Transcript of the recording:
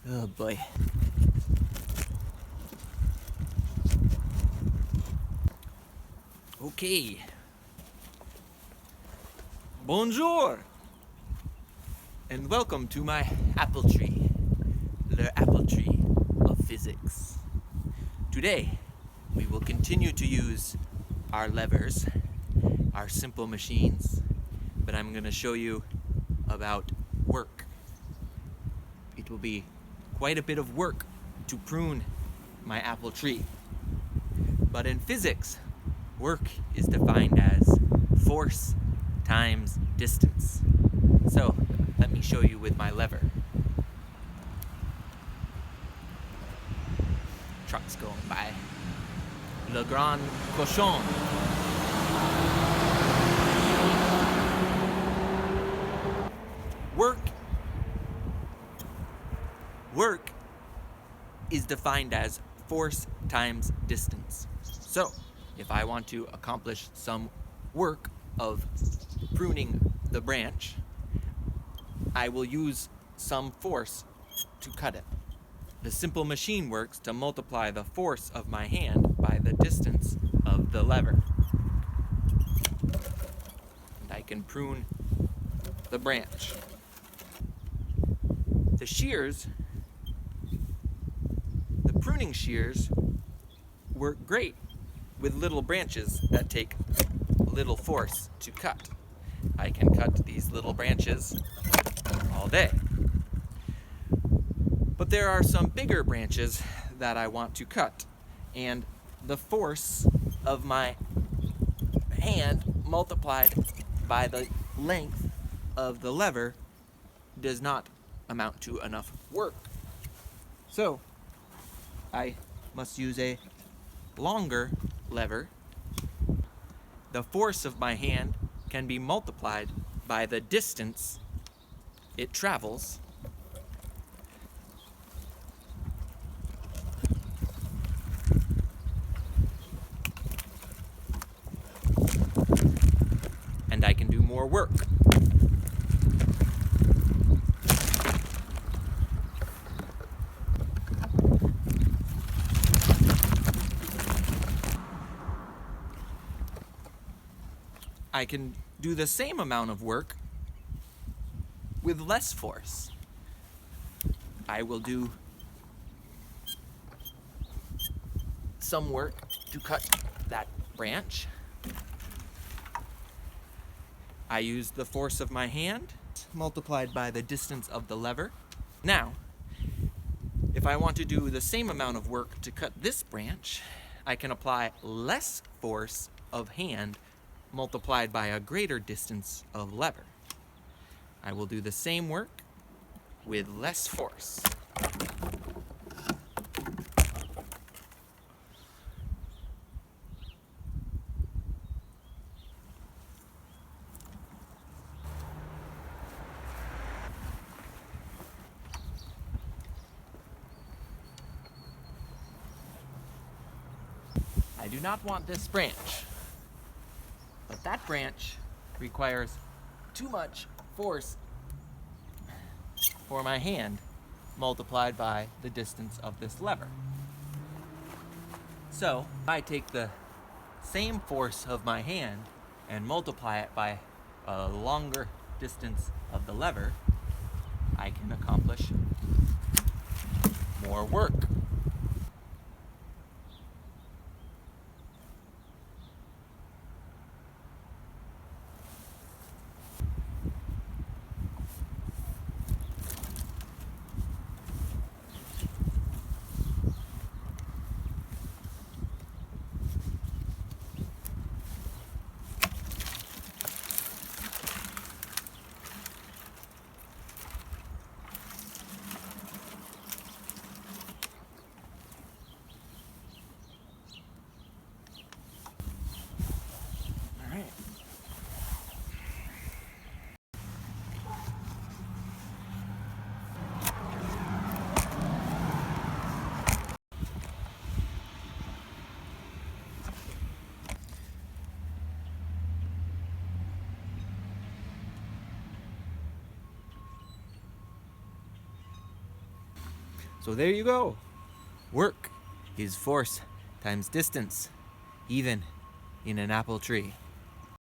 Oh boy. Okay. Bonjour! And welcome to my apple tree. The apple tree of physics. Today, we will continue to use our levers, our simple machines, but I'm going to show you about work. It will be quite a bit of work to prune my apple tree. But in physics, work is defined as force times distance. So, let me show you with my lever. Trucks going by. Le Grand Cochon. Work is defined as force times distance. So, if I want to accomplish some work of pruning the branch, I will use some force to cut it. The simple machine works to multiply the force of my hand by the distance of the lever. And I can prune the branch. The pruning shears work great with little branches that take little force to cut. I can cut these little branches all day. But there are some bigger branches that I want to cut, and the force of my hand multiplied by the length of the lever does not amount to enough work. So, I must use a longer lever. The force of my hand can be multiplied by the distance it travels. And I can do more work. I can do the same amount of work with less force. I will do some work to cut that branch. I use the force of my hand multiplied by the distance of the lever. Now, if I want to do the same amount of work to cut this branch, I can apply less force of hand multiplied by a greater distance of lever. I will do the same work with less force. I do not want this branch, but that branch requires too much force for my hand multiplied by the distance of this lever. So, I take the same force of my hand and multiply it by a longer distance of the lever, I can accomplish more work. So there you go. Work is force times distance, even in an apple tree.